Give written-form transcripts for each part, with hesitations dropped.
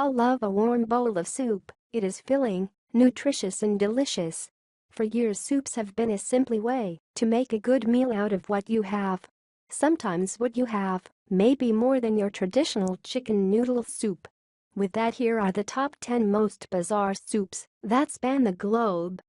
all love a warm bowl of soup. It is filling, nutritious and delicious. For years soups have been a simple way to make a good meal out of what you have. Sometimes what you have may be more than your traditional chicken noodle soup. With that, here are the top 10 most bizarre soups that span the globe.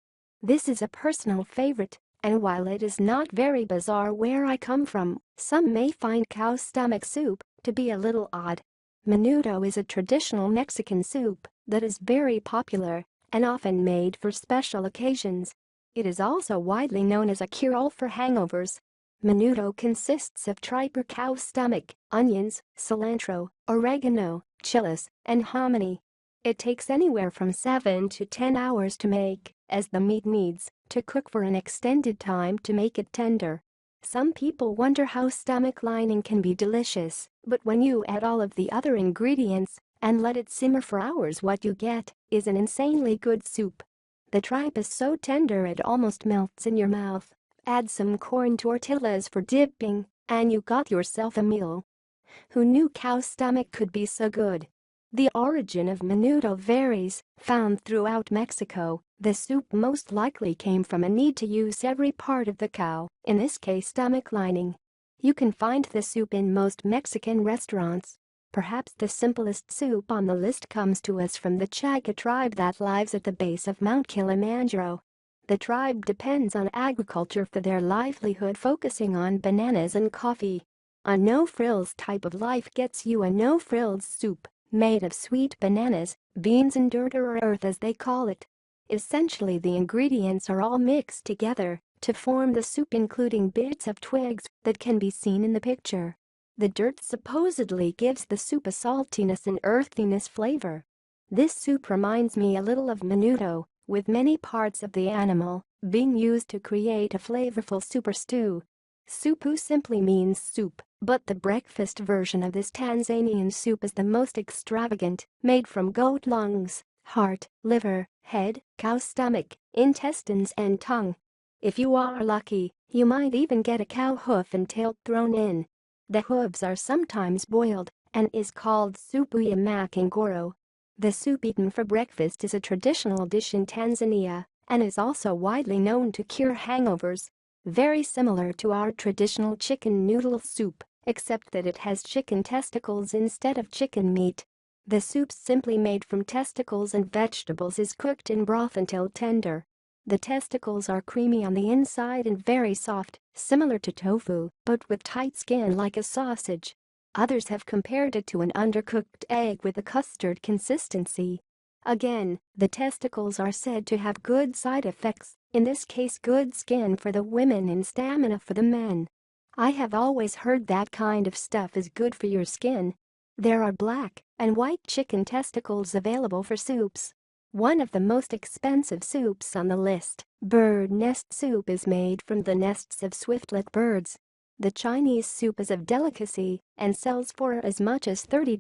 This is a personal favorite, and while it is not very bizarre where I come from, some may find cow stomach soup to be a little odd. Menudo is a traditional Mexican soup that is very popular and often made for special occasions. It is also widely known as a cure-all for hangovers. Menudo consists of tripe or cow stomach, onions, cilantro, oregano, chilies, and hominy. It takes anywhere from 7 to 10 hours to make, as the meat needs to cook for an extended time to make it tender. Some people wonder how stomach lining can be delicious, but when you add all of the other ingredients and let it simmer for hours, what you get is an insanely good soup. The tripe is so tender it almost melts in your mouth. Add some corn tortillas for dipping, and you got yourself a meal. Who knew cow stomach could be so good? The origin of menudo varies. Found throughout Mexico, the soup most likely came from a need to use every part of the cow, in this case stomach lining. You can find the soup in most Mexican restaurants. Perhaps the simplest soup on the list comes to us from the Chaga tribe that lives at the base of Mount Kilimanjaro. The tribe depends on agriculture for their livelihood, focusing on bananas and coffee. A no-frills type of life gets you a no-frills soup made of sweet bananas, beans and dirt, or earth as they call it. Essentially, the ingredients are all mixed together to form the soup, including bits of twigs that can be seen in the picture. The dirt supposedly gives the soup a saltiness and earthiness flavor. This soup reminds me a little of menudo, with many parts of the animal being used to create a flavorful soup or stew. Supu simply means soup, but the breakfast version of this Tanzanian soup is the most extravagant, made from goat lungs, heart, liver, head, cow stomach, intestines and tongue. If you are lucky, you might even get a cow hoof and tail thrown in. The hooves are sometimes boiled and is called supu ya makangoro. The soup eaten for breakfast is a traditional dish in Tanzania and is also widely known to cure hangovers. Very similar to our traditional chicken noodle soup, except that it has chicken testicles instead of chicken meat. The soup, simply made from testicles and vegetables, is cooked in broth until tender. The testicles are creamy on the inside and very soft, similar to tofu, but with tight skin like a sausage. Others have compared it to an undercooked egg with a custard consistency. Again, the testicles are said to have good side effects, in this case good skin for the women and stamina for the men. I have always heard that kind of stuff is good for your skin. There are black and white chicken testicles available for soups. One of the most expensive soups on the list, bird nest soup, is made from the nests of swiftlet birds. The Chinese soup is a delicacy and sells for as much as $30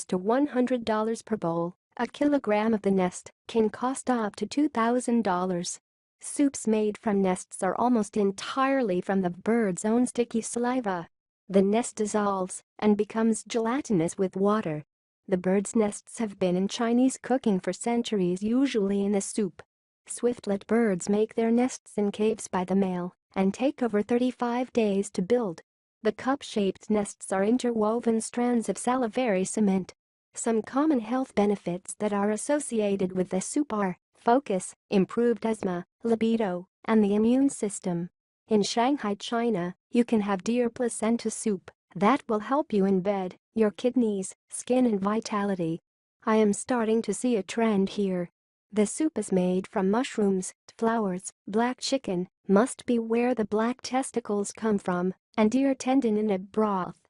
to $100 per bowl. A kilogram of the nest can cost up to $2,000. Soups made from nests are almost entirely from the bird's own sticky saliva. The nest dissolves and becomes gelatinous with water. The bird's nests have been in Chinese cooking for centuries, usually in the soup. Swiftlet birds make their nests in caves by the male and take over 35 days to build. The cup-shaped nests are interwoven strands of salivary cement. Some common health benefits that are associated with the soup are focus, improved asthma, libido, and the immune system. In Shanghai, China, you can have deer placenta soup that will help you in bed, your kidneys, skin and vitality. I am starting to see a trend here. The soup is made from mushrooms, flowers, black chicken, must be where the black testicles come from, and deer tendon in a broth.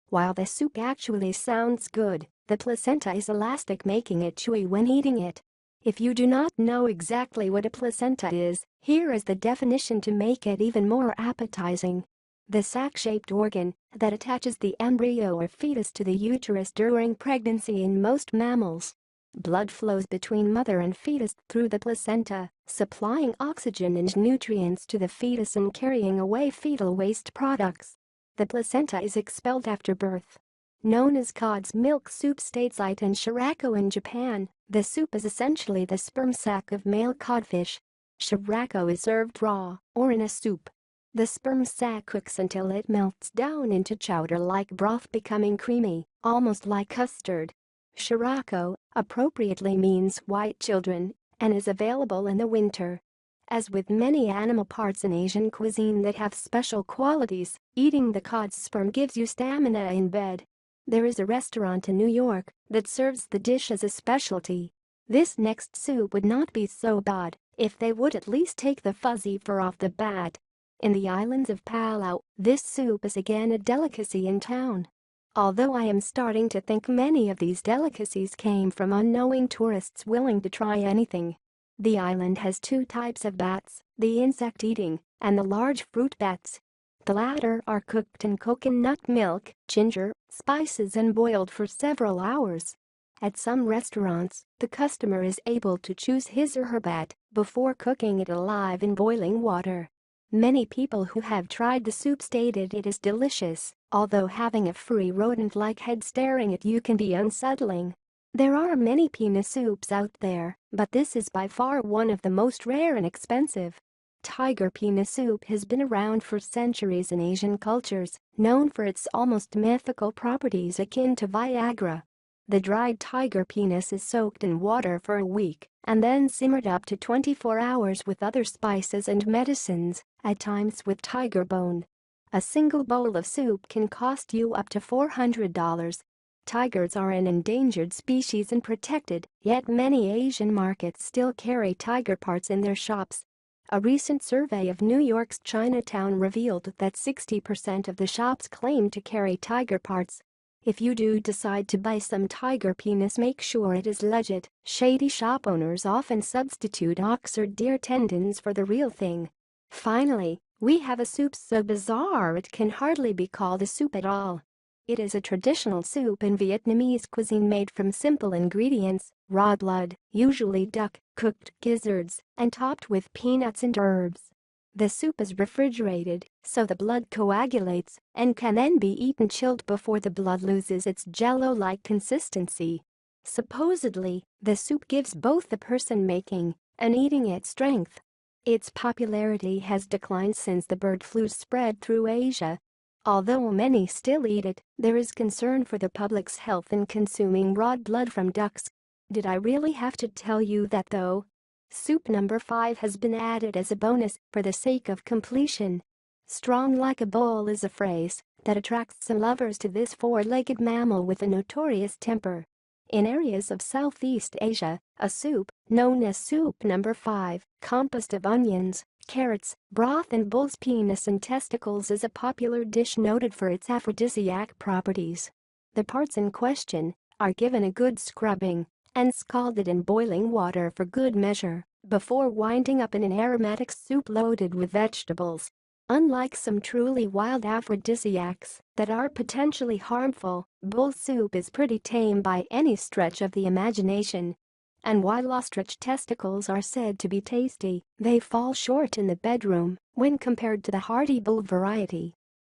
While the soup actually sounds good, the placenta is elastic, making it chewy when eating it. If you do not know exactly what a placenta is, here is the definition to make it even more appetizing. The sac-shaped organ that attaches the embryo or fetus to the uterus during pregnancy in most mammals. Blood flows between mother and fetus through the placenta, supplying oxygen and nutrients to the fetus and carrying away fetal waste products. The placenta is expelled after birth. known as cod's milk soup stateside in Shirako in Japan. The soup is essentially the sperm sac of male codfish. Shirako is served raw or in a soup. The sperm sac cooks until it melts down into chowder-like broth, becoming creamy, almost like custard. Shirako appropriately means white children and is available in the winter. As with many animal parts in Asian cuisine that have special qualities, eating the cod's sperm gives you stamina in bed. There is a restaurant in New York that serves the dish as a specialty. This next soup would not be so bad if they would at least take the fuzzy fur off the bat. In the islands of Palau, this soup is again a delicacy in town. Although I am starting to think many of these delicacies came from unknowing tourists willing to try anything. The island has two types of bats, the insect-eating and the large fruit bats. The latter are cooked in coconut milk, ginger, spices and boiled for several hours. At some restaurants, the customer is able to choose his or her bat before cooking it alive in boiling water. Many people who have tried the soup stated it is delicious, although having a furry rodent-like head staring at you can be unsettling. There are many pina soups out there, but this is by far one of the most rare and expensive. Tiger pina soup has been around for centuries in Asian cultures, known for its almost mythical properties akin to Viagra. The dried tiger penis is soaked in water for a week and then simmered up to 24 hours with other spices and medicines, at times with tiger bone. A single bowl of soup can cost you up to $400. Tigers are an endangered species and protected, yet many Asian markets still carry tiger parts in their shops. A recent survey of New York's Chinatown revealed that 60% of the shops claim to carry tiger parts. If you do decide to buy some tiger penis, make sure it is legit. Shady shop owners often substitute ox or deer tendons for the real thing. Finally, we have a soup so bizarre it can hardly be called a soup at all. It is a traditional soup in Vietnamese cuisine made from simple ingredients: raw blood, usually duck, cooked gizzards, and topped with peanuts and herbs. The soup is refrigerated, so the blood coagulates and can then be eaten chilled before the blood loses its jello-like consistency. Supposedly, the soup gives both the person making and eating it strength. Its popularity has declined since the bird flu spread through Asia. Although many still eat it, there is concern for the public's health in consuming raw blood from ducks. Did I really have to tell you that though? Soup number 5 has been added as a bonus for the sake of completion. Strong like a bull is a phrase that attracts some lovers to this four-legged mammal with a notorious temper. In areas of Southeast Asia, a soup, known as soup number 5, composed of onions, carrots, broth and bull's penis and testicles, is a popular dish noted for its aphrodisiac properties. The parts in question are given a good scrubbing and scalded in boiling water for good measure before winding up in an aromatic soup loaded with vegetables. Unlike some truly wild aphrodisiacs that are potentially harmful, bull soup is pretty tame by any stretch of the imagination. And while ostrich testicles are said to be tasty, they fall short in the bedroom when compared to the hearty bull variety.